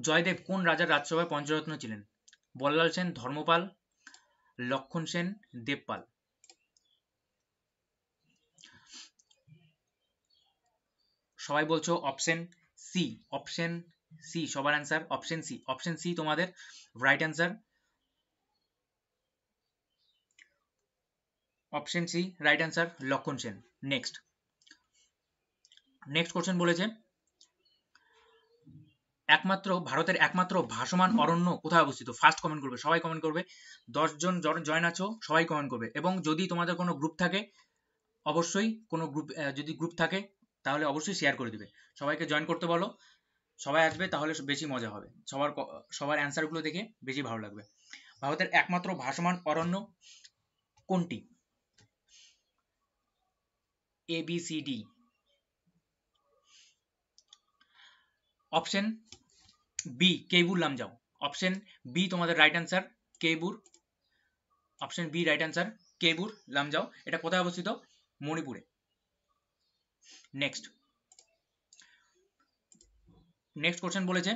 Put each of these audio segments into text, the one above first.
জয়দেব কোন রাজার রাজসভায় পঞ্চরত্ন ছিলেন? বল্লাল সেন, ধর্মপাল, লক্ষণ সেন, দেবপাল। সবাই বলছো অপশন সি, অপশন সি সবার answer option C, option C তোমাদের right answer, option C right answer Lakshman Sen. Next question বলেছে ভারতের একমাত্র ভাসমান অরণ্য কোথায় অবস্থিত? ফার্স্ট কমেন্ট করবে, সবাই কমেন্ট করবে, 10 জন জয়েন আছো সবাই কমেন্ট করবে। এবং যদি তোমাদের কোনো গ্রুপ থাকে অবশ্যই, কোনো গ্রুপ যদি গ্রুপ থাকে তাহলে অবশ্যই শেয়ার করে দিবে, সবাইকে জয়েন করতে বলো, সবাই আসবে তাহলে বেশি মজা হবে, সবার অ্যান্সারগুলো দেখে বেশি ভালো লাগবে। ভারতের একমাত্র ভাসমান অরণ্য কোনটি? A B C D. Option B Keibul Lamjao, option B তোমাদের right answer Keibul, option B right answer Keibul Lamjao. এটা কোথায় অবস্থিত? মণিপুরে। নেক্সট কোশ্চেন বলেছে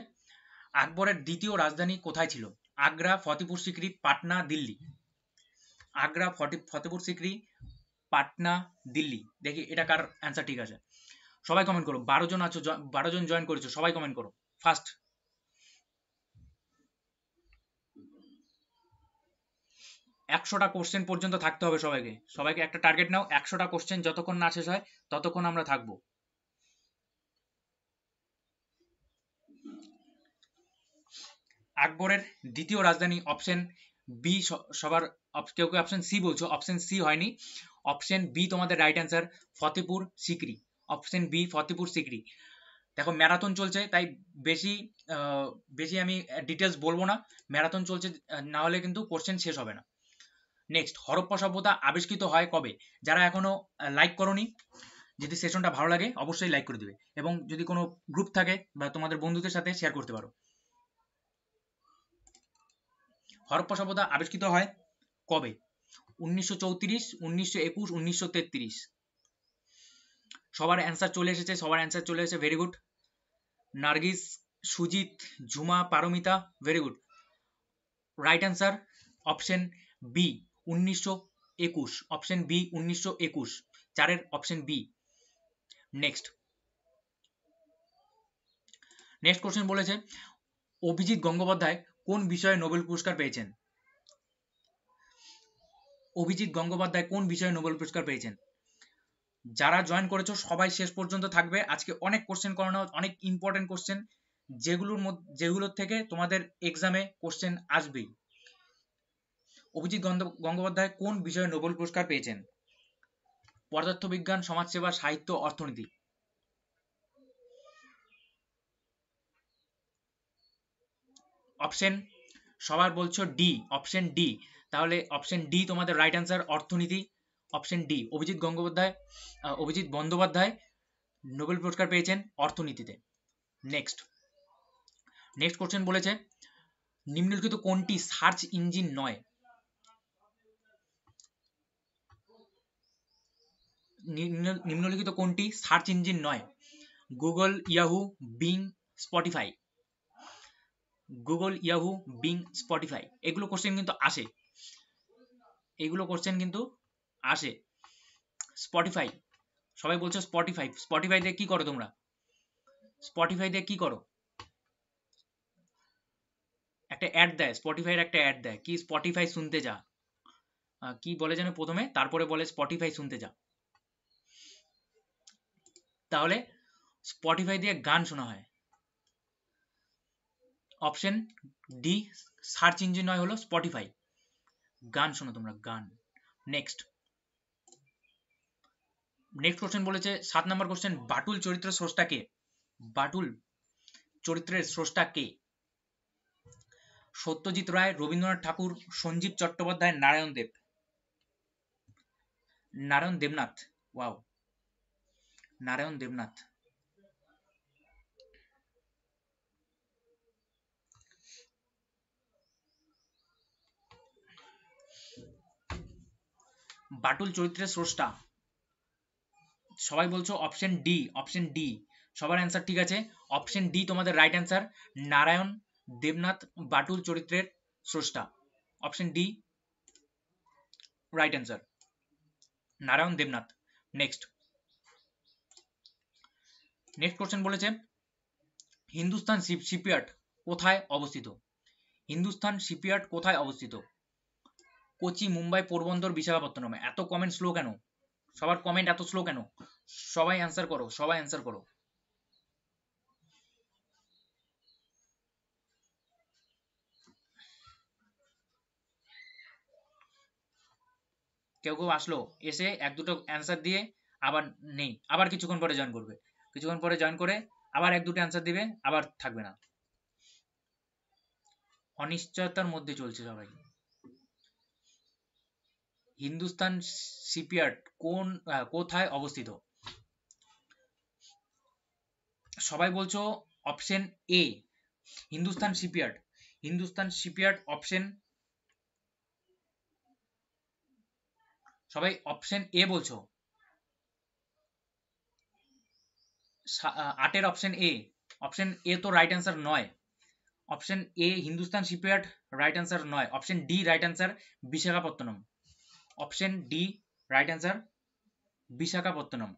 আকবরের দ্বিতীয় রাজধানী কোথায় ছিল? আগ্রা, ফতেপুর সিকরি, পাটনা, দিল্লি। আগ্রা, ফতেপুর সিকরি, পাটনা, দিল্লি। দেখি এটা কার অ্যান্সার ঠিক আছে, সবাই কমেন্ট করো। 12 জন আছো, 12 জন জয়েন করেছো, সবাই কমেন্ট করো ফার্স্ট। একশোটা কোশ্চেন পর্যন্ত থাকতে হবে সবাইকে একটা টার্গেট নাও, 100টা কোশ্চেন যতক্ষণ না শেষ হয় ততক্ষণ আমরা থাকবো। আকবরের দ্বিতীয় রাজধানী অপশন বি, সবার কেউ কেউ অপশন সি বলছো, অপশন সি হয়নি, অপশন বি তোমাদের right answer Fatehpur Sikri, option B Fatehpur Sikri. দেখো ম্যারাথন চলছে তাই বেশি আমি ডিটেলস বলবো না, ম্যারাথন চলছে, না হলে কিন্তু কোশ্চেন শেষ হবে না। নেক্সট হরপ্পা সভ্যতা আবিষ্কৃত হয় কবে? যারা এখনো লাইক করোনি, যদি সেশনটা ভালো লাগে অবশ্যই লাইক করে দিবে, এবং যদি কোনো গ্রুপ থাকে বা তোমাদের বন্ধুদের সাথে শেয়ার করতে পারো। হরপ্পা সভ্যতা আবিষ্কৃত হয় কবে? 1934, 1921, 1933। সবার অ্যান্সার চলে এসেছে, very good. Nargis, Sujit, Jhuma, Paromita, very good. Right answer option B 1921, option B 1921, চারের অপশন বি। নেক্সট কোশ্চেন বলেছে অভিজিৎ গঙ্গোপাধ্যায় কোন বিষয়ে নোবেল পুরস্কার পেয়েছেন? অভিজিৎ গঙ্গোপাধ্যায় কোন বিষয়ে নোবেল পুরস্কার পেয়েছেন? যারা জয়েন করেছো সবাই শেষ পর্যন্ত থাকবে, আজকে অনেক কোশ্চেন করানো, অনেক ইম্পর্টেন্ট কোশ্চেন, যেগুলোর থেকে তোমাদের এক্সামে কোশ্চেন আসবেই। অভিজিৎ গঙ্গোপাধ্যায় কোন বিষয়ে নোবেল পুরস্কার পেয়েছেন? পদার্থবিজ্ঞান, সমাজসেবা, সাহিত্য, অর্থনীতি। অপশন সবার বলছো ডি, অপশন ডি, তাহলে অপশন ডি তোমাদের রাইট অ্যান্সার অর্থনীতি, option D Abhijit Bandyopadhyay Nobel পুরস্কার পেয়েছেন অর্থনীতিতে। নেক্সট কোশ্চেন বলেছে নিম্নলিখিত কোনটি সার্চ ইঞ্জিন নয়? নিম্নলিখিত কোনটি সার্চ ইঞ্জিন নয়? Google, Yahoo, being, Spotify. Google, Yahoo, being, Spotify. এগুলো কোশ্চেন কিন্তু আসে। স্পটিফাই, সবাই বলছো স্পটিফাই দিয়ে কি করো তোমরা? স্পটিফাই দিয়ে কি করো? একটা অ্যাড দেয়, স্পটিফাইয়ের একটা অ্যাড দেয়, কি স্পটিফাই শুনতে যা, কি বলে যেন প্রথমে, তারপরে বলে স্পটিফাই শুনতে যা। তাহলে স্পটিফাই দিয়ে গান শোনা হয়। অপশন ডি সার্চ ইঞ্জিন নয়, হলো স্পটিফাই, গান শোনো তোমরা, গান। নেক্সট কোশ্চেন বলেছে 7 নম্বর কোশ্চেন বাটুল চরিত্রের স্রষ্টা কে? বাটুল চরিত্রের স্রষ্টা কে? সত্যজিৎ রায়, রবীন্দ্রনাথ ঠাকুর, সঞ্জীব চট্টোপাধ্যায়, নারায়ণ দেবনাথ। ওয়াও, নারায়ণ দেবনাথ। বাটুল চরিত্রের স্রষ্টা সবাই বলছো অপশন ডি, সবার অ্যান্সার ঠিক আছে। অপশন ডি তোমাদের রাইট অ্যান্সার, নারায়ণ দেবনাথ বাটুল চরিত্রের স্রষ্টা। Option D right answer, Narayan Debnath. Next question বলেছে হিন্দুস্তান শিপইয়ার্ড কোথায় অবস্থিত? হিন্দুস্তান শিপইয়ার্ড কোথায় অবস্থিত? কোচি, মুম্বাই, পোরবন্দর, বিশাখাপত্তনম। এত কমেন্ট স্লো কেন? সবার কমেন্ট এত স্লো কেন? সবাই অ্যান্সার করো, সবাই অ্যান্সার করো। কেউ কেউ আসলো, এসে এক দুটো অ্যান্সার দিয়ে আবার নেই, আবার কিছুক্ষণ পরে জয়েন করবে, কিছুক্ষণ পরে জয়েন করে আবার এক দুটো অ্যান্সার দিবে, আবার থাকবে না। অনিশ্চয়তার মধ্যে চলছে সবাই। হিন্দুস্তান শিপইয়ার্ড কোথায় অবস্থিত? সবাই বলছো option A Hindustan shipyard. Hindustan shipyard option, সবাই অপশন এ বলছো। 8-এর অপশন এ, অপশন এ তো রাইট অ্যান্সার নয়। Option A Hindustan shipyard right answer নয়। Option D right answer, Visakhapatnam. Option D right answer, Visakhapatnam.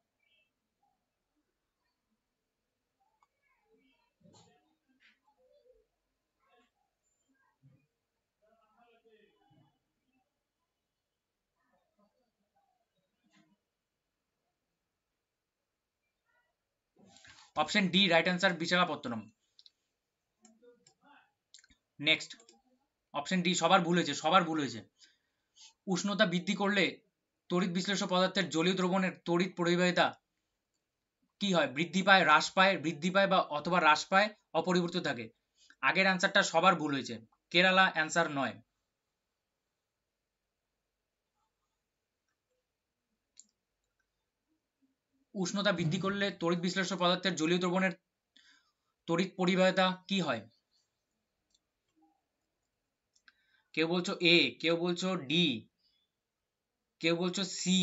Option D right answer, Visakhapatnam. Next option D, সবার ভুল হয়েছে, সবার ভুল হয়েছে। উষ্ণতা বৃদ্ধি করলে তড়িৎ বিশ্লেষ্য পদার্থের জলীয় দ্রবণের তড়িৎ প্রবাহিতা কি হয়? বৃদ্ধি পায়, হ্রাস পায়, বৃদ্ধি পায় বা অথবা হ্রাস পায়, অপরিবর্তিত থাকে। আগের অ্যান্সারটা সবার ভুল হয়েছে, কেরালা অ্যান্সার নয়। উষ্ণতা বৃদ্ধি করলে তড়িৎ বিশ্লেষ্য পদার্থের জলীয় দ্রবণের তড়িৎ পরিবাহিতা কি হয়? কেউ বলছো এ, কেউ বলছো ডি, কেউ বলছো সি।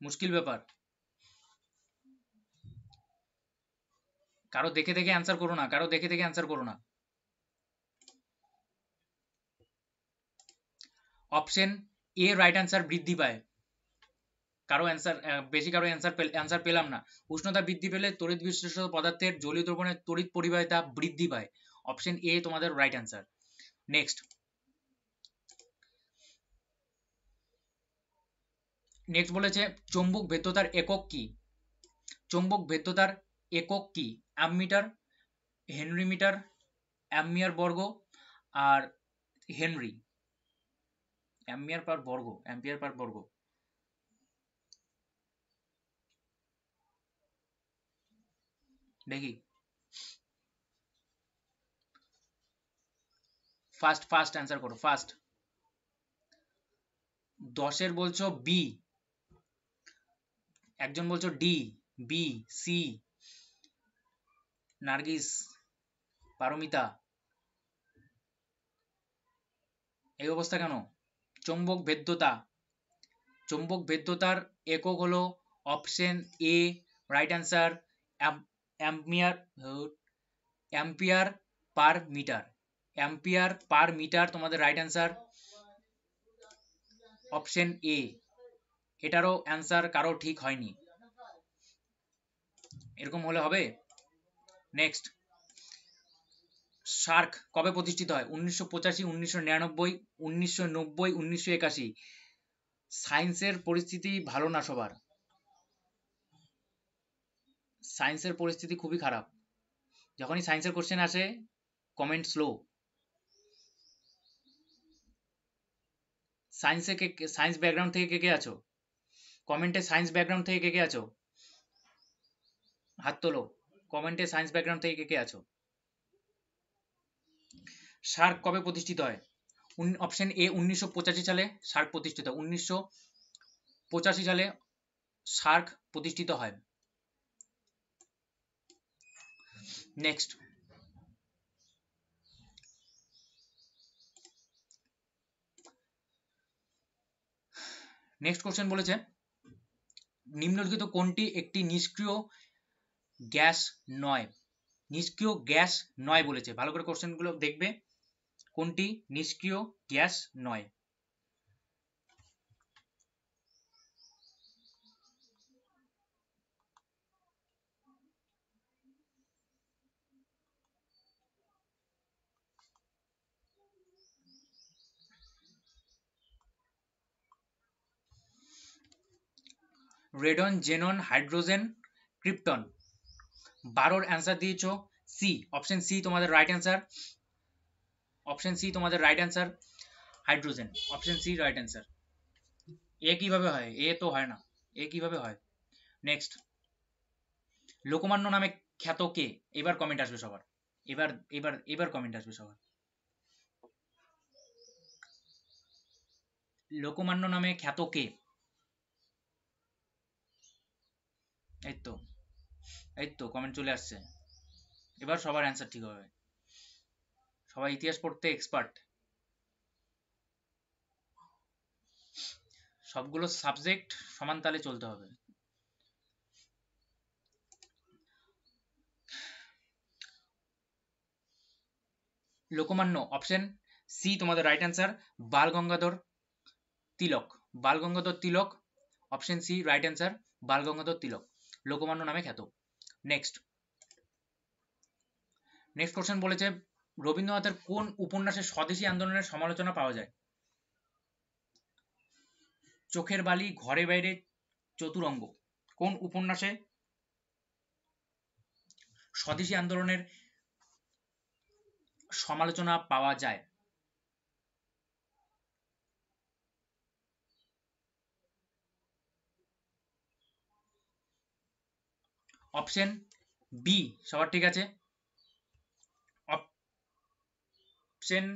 মুশকিল ব্যাপার। কারো দেখে দেখে অ্যান্সার করো না, কারো দেখে দেখে অ্যান্সার করো না। অপশন এ রাইট অ্যান্সার, বৃদ্ধি পায়। কারো অ্যান্সার বেশি, কারো অ্যান্সার পেলাম না। উষ্ণতা বৃদ্ধি পেলে তড়িৎ বিশ্লেষ্য পদার্থের জলীয় দ্রবণের তড়িৎ পরিবাহিতা বৃদ্ধি পায়। অপশন এ তোমাদের রাইট অ্যান্সার। নেক্সট বলেছে চৌম্বক ভেদ্যতার একক কি? চৌম্বক ভেদ্যতার একক কি? অ্যামমিটার, হেনরি মিটার, অ্যাম্পিয়ার বর্গ আর হেনরি। অ্যাম্পিয়ার পার বর্গ, অ্যাম্পিয়ার পার বর্গ। দেখি ফার্স্ট অ্যান্সার করো, ফার্স্ট। 10-এর বলছো বি, একজন বলছো D, B, C, Nargis, Paromita. এই অবস্থা কেন? চৌম্বক ভেদ্যতা, চৌম্বক ভেদ্যতার একক হলো option A right answer, ampere, ampere per metre. Ampere per metre তোমাদের রাইট অ্যান্সার, অপশন এ। এটারও অ্যান্সার কারো ঠিক হয়নি, এরকম হলে হবে? নেক্সট, সার্ক কবে প্রতিষ্ঠিত হয়? 1985, 1999, 1990, 1981। সায়েন্সের পরিস্থিতি ভালো না সবার, সায়েন্সের পরিস্থিতি খুবই খারাপ। যখনই সায়েন্সের কোশ্চেন আসে কমেন্ট স্লো। সায়েন্স ব্যাকগ্রাউন্ড থেকে কে কে আছো? কমেন্টে সায়েন্স ব্যাকগ্রাউন্ড থেকে কে কে আছো? হাত তোলো, কমেন্টে সায়েন্স ব্যাকগ্রাউন্ড থেকে কে কে আছো? সার্ক কবে প্রতিষ্ঠিত হয়? অপশন এ 1985 সালে সার্ক প্রতিষ্ঠিত, 1985 সালে সার্ক প্রতিষ্ঠিত হয়। নেক্সট কোশ্চেন বলেছে নিম্নলিখিত কোনটি একটি নিষ্ক্রিয় গ্যাস নয়? নিষ্ক্রিয় গ্যাস নয় বলেছে, ভালো করে কোশ্চেনগুলো দেখবে। কোনটি নিষ্ক্রিয় গ্যাস নয়? Radon, xenon, hydrogen, krypton. 12 answer দিয়েছো সি, অপশন সি তোমাদের রাইট অ্যান্সার। অপশন সি তোমাদের right answer, hydrogen. Option C right answer. এ কিভাবে হয়? এ তো হয় না, এ কিভাবে হয়? নেক্সট, লোকমান্য নামে খ্যাত কে? এবার কমেন্ট আসবে সবার, এবার এবার এবার কমেন্ট আসবে সবার। লোকমান্য নামে খ্যাত কে? এই তো, এই তো কমেন্ট চলে আসছে, এবার সবার অ্যান্সার ঠিক হবে। সবাই ইতিহাস পড়তে এক্সপার্ট, সবগুলো সাবজেক্ট সমান তালে চলতে হবে। লোকমান্য, অপশন সি তোমাদের রাইট অ্যান্সার, বাল গঙ্গাধর তিলক। বাল গঙ্গাধর তিলক, অপশন সি রাইট অ্যান্সার, বাল গঙ্গাধর তিলক লোকমান্য নামে খ্যাত। নেক্সট, নেক্সট কোশ্চেন বলেছে রবীন্দ্রনাথের কোন উপন্যাসে স্বদেশী আন্দোলনের সমালোচনা পাওয়া যায়? চোখের বালি, ঘরে বাইরে, চতুরঙ্গ। কোন উপন্যাসে স্বদেশী আন্দোলনের সমালোচনা পাওয়া যায়? অপশন বি সবার ঠিক আছে, অপশন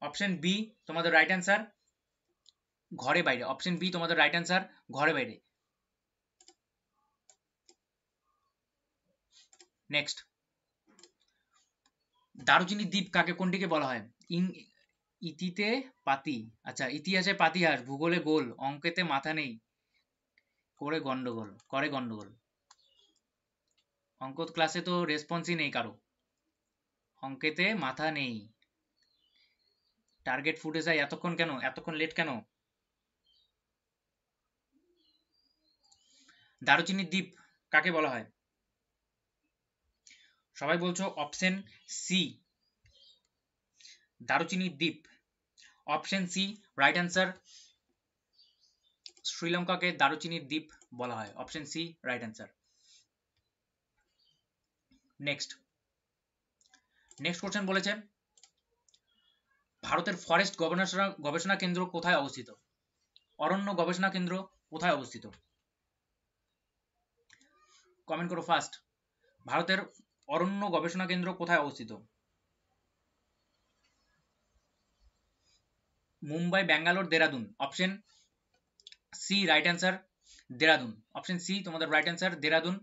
অপশন বি তোমাদের রাইট অ্যান্সার, ঘরে বাইরে। অপশন বি তোমাদের রাইট অ্যান্সার, ঘরে বাইরে। নেক্সট, দারুচিনি দ্বীপ কাকে কোনটিকে বলা হয়? ইতিতে পাতি, আচ্ছা ইতিহাসে পাতিহাস, ভূগোলে গোল, অঙ্কেতে মাথা নেই, করে গন্ডগোল। অঙ্ক ক্লাসে তো রেসপন্সই নেই কারো, অঙ্কেতে মাথা নেই। টার্গেট ফুটে যায় এতক্ষণ কেন, এতক্ষণ লেট কেন? দারুচিনি দ্বীপ কাকে বলা হয়? সবাই বলছো অপশন সি, দারুচিনি দ্বীপ। অপশন সি রাইট অ্যান্সার, শ্রীলঙ্কাকে দারুচিনি দ্বীপ বলা হয়। Option C right answer. Next, next question বলেছে ভারতের ফরেস্ট গবেষণা গবেষণা কেন্দ্র কোথায় অবস্থিত? অরণ্য গবেষণা কেন্দ্র কোথায় অবস্থিত? কমেন্ট করো ফার্স্ট, ভারতের অরণ্য গবেষণা কেন্দ্র কোথায় অবস্থিত? Mumbai, Bangalore, Dehradun. Option C right answer, Dehradun. Option C তোমাদের রাইট অ্যান্সার, দেরাদুন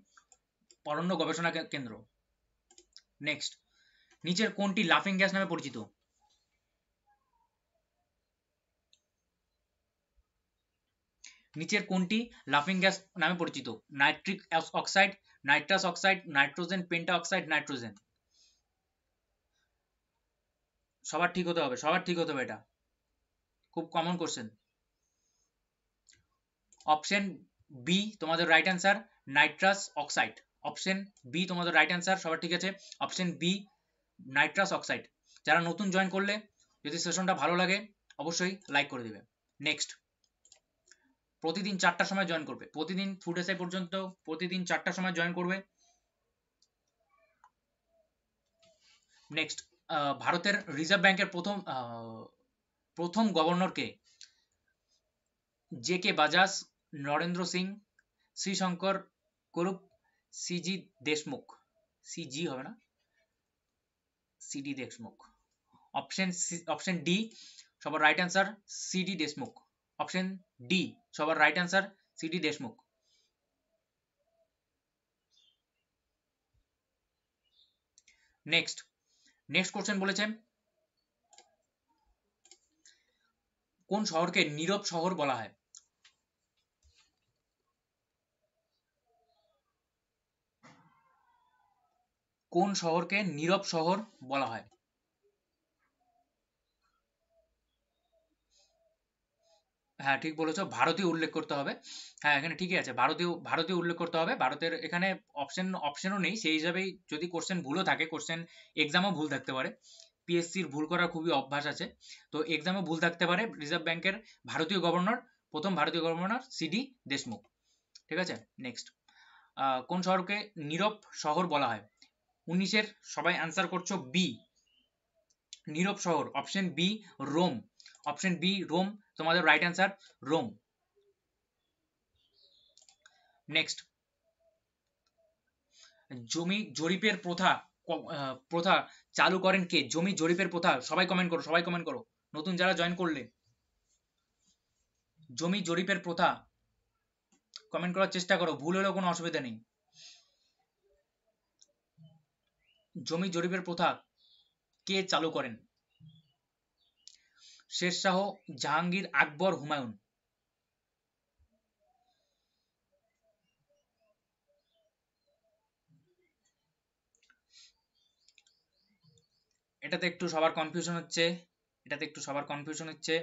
অরণ্য গবেষণা কেন্দ্র। নেক্সট, নিচের কোনটি লাফিং গ্যাস নামে পরিচিত? নিচের কোনটি লাফিং গ্যাস নামে পরিচিত? Nitric oxide, nitrous oxide, nitrogen penta oxide, nitrogen. সবার ঠিক হতে হবে, সবার ঠিক হতে হবে, এটা খুব কমন কোশ্চেন। অপশন বি তোমাদের right answer, nitrous oxide. Option B তোমাদের রাইট অ্যান্সার, সবার ঠিক আছে, অপশন বি নাইট্রাস অক্সাইড। যারা নতুন জয়েন করলে যদি সেশনটা ভালো লাগে অবশ্যই লাইক করে দেবে। নেক্সট, প্রতিদিন 4টার সময় জয়েন করবে, প্রতিদিন ফুড এসআই পর্যন্ত প্রতিদিন 4টার সময় জয়েন করবে। নেক্সট, ভারতের রিজার্ভ ব্যাংকের প্রথম গভর্নর কে? J K Bajaj, Narendra Singh, Srishankar Kurup, CG Deshmukh. CG হবে না, সিডি দেশমুখ। অপশন ডি সবার right answer, CD Deshmukh. Option D সবার right answer, CD Deshmukh. Next, next question বলেছে কোন শহরকে নীরব শহর বলা হয়? কোন শহরকে নীরব শহর বলা হয়? হ্যাঁ ঠিক বলেছো, ভারতীয় উল্লেখ করতে হবে। হ্যাঁ এখানে ঠিকই আছে, ভারতীয় ভারতীয় উল্লেখ করতে হবে। ভারতের এখানে অপশনও নেই, সেই হিসাবেই যদি কোশ্চেন ভুলও থাকে, কোশ্চেন এক্সামও ভুল থাকতে পারে, পিএসসির ভুল করার খুবই অভ্যাস আছে, তো এক্সামও ভুল থাকতে পারে। রিজার্ভ ব্যাংকের ভারতীয় গভর্নর, প্রথম ভারতীয় গভর্নর সিডি দেশমুখ। ঠিক আছে, নেক্সট, কোন শহরকে নীরব শহর বলা হয়? 19-এর সবাই অ্যান্সার করছো বি, নীরব শহর, option B Rome, option B Rome তোমাদের রাইট অ্যান্সার, রোম। নেক্সট, জমি জরিপের প্রথা প্রথা চালু করেন কে? জমি জরিপের প্রথা, সবাই কমেন্ট করো, সবাই কমেন্ট করো, নতুন যারা জয়েন করলে। জমি জরিপের প্রথা কমেন্ট করার চেষ্টা করো, ভুল হলেও কোনো অসুবিধা নেই। জমি জরিপের প্রথা কে চালু করেন? শেরশাহ, জাহাঙ্গীর, আকবর, হুমায়ুন? এটাতে একটু সবার কনফিউশন হচ্ছে, এটাতে একটু সবার কনফিউশন হচ্ছে।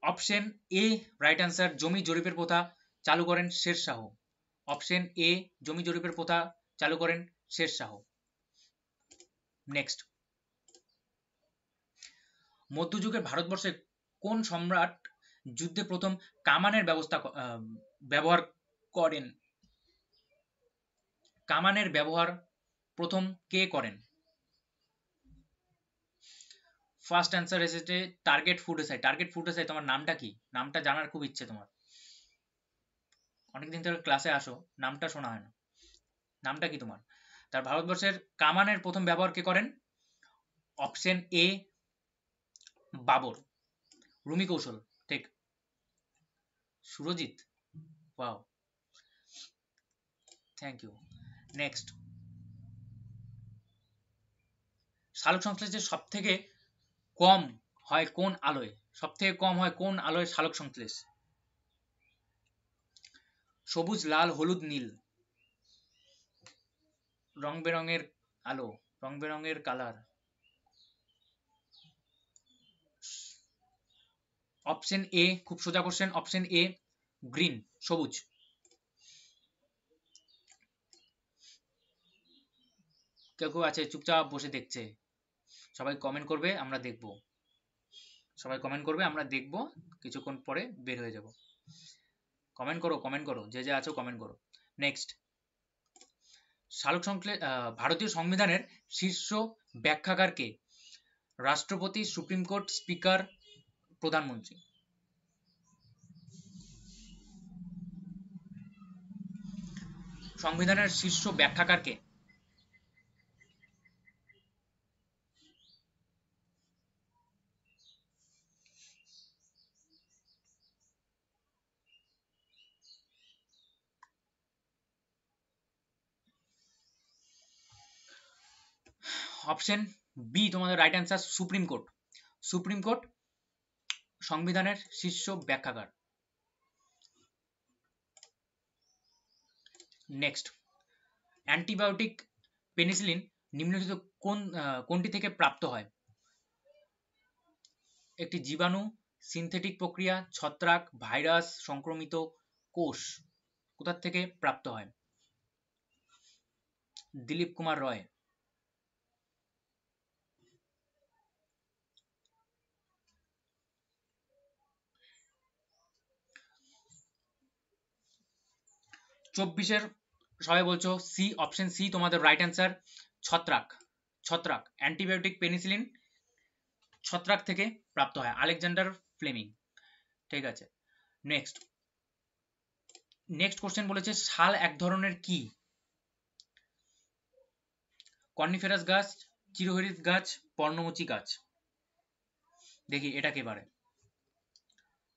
অপশন এ রাইট অ্যান্সার, জমি জরিপের প্রথা চালু করেন শেরশাহ। অপশন এ, জমি জরিপের প্রথা চালু করেন শেরশাহ। নেক্সট, মধ্যযুগের ভারতবর্ষে কোন সম্রাট যুদ্ধে প্রথম কামানের ব্যবহার করেন? কামানের ব্যবহার প্রথম কে করেন? ফার্স্ট অ্যান্সার এসেছে টার্গেট ফুটেসাই। টার্গেট ফুটেসাই, তোমার নামটা কি? নামটা জানার খুব ইচ্ছে তোমার, অনেকদিন ধরে ক্লাসে আসো, নামটা শোনা হয় না, নামটা কি তোমার? তার ভারতবর্ষের কামানের প্রথম ব্যবহার কে করেন? অপশন এ বাবর, রুমি কৌশল, ঠিক। Surajit, wow, thank you. Next, সালোক সংশ্লেষের সব থেকে কম হয় কোন আলোয়? সব থেকে কম হয় কোন আলোয় সালোক সংশ্লেষ? সবুজ, লাল, হলুদ, নীল? রং বেরঙের আলো, রং বেরঙের কালার। অপশন এ, খুব সোজা কোশ্চেন, অপশন এ গ্রিন, সবুজ। কেউ কেউ আছে চুপচাপ বসে দেখছে, সবাই কমেন্ট করবে, আমরা দেখব, সবাই কমেন্ট করবে, আমরা দেখব, কিছুক্ষণ পরে বের হয়ে যাব। কমেন্ট করো, কমেন্ট করো, যে যে আছো কমেন্ট করো। নেক্সট, সালোক সংশ্লেষ, ভারতীয় সংবিধানের শীর্ষ ব্যাখ্যাকার কে? রাষ্ট্রপতি, সুপ্রিম কোর্ট, স্পিকার, প্রধানমন্ত্রী? সংবিধানের শীর্ষ ব্যাখ্যাকার কে? অপশন বি তোমাদের right answer, supreme court. Supreme court সংবিধানের শীর্ষ ব্যাখ্যাকার। নেক্সট, অ্যান্টিবায়োটিক পেনিসিলিন নিম্নলিখিত কোনটি থেকে প্রাপ্ত হয়? একটি জীবাণু, সিনথেটিক প্রক্রিয়া, ছত্রাক, ভাইরাস, সংক্রমিত কোষ? কোথা থেকে প্রাপ্ত হয়? দিলীপ কুমার রয়। চব্বিশের সবাই বলছো সি, অপশন সি তোমাদের রাইট অ্যান্সার, ছত্রাক। ছত্রাক, অ্যান্টিবায়োটিক পেনিসিলিন ছত্রাক থেকে প্রাপ্ত হয়, আলেকজান্ডার ফ্লেমিং। ঠিক আছে, নেক্সট, নেক্সট কোশ্চেন বলেছে শাল এক ধরনের কি? কর্নিফেরাস গাছ, চিরহরিৎ গাছ, পর্ণমোচী গাছ? দেখি এটা কে পারে।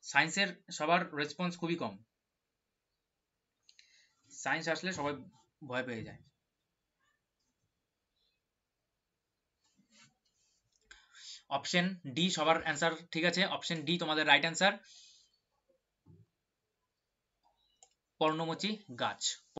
সায়েন্সের সবার রেসপন্স খুবই কম, সায়েন্স আসলে সবাই ভয় পেয়ে যায়। অপশন ডি সবার অ্যান্সার ঠিক আছে, অপশন ডি তোমাদের রাইট অ্যান্সার, পর্ণমোচী গাছ।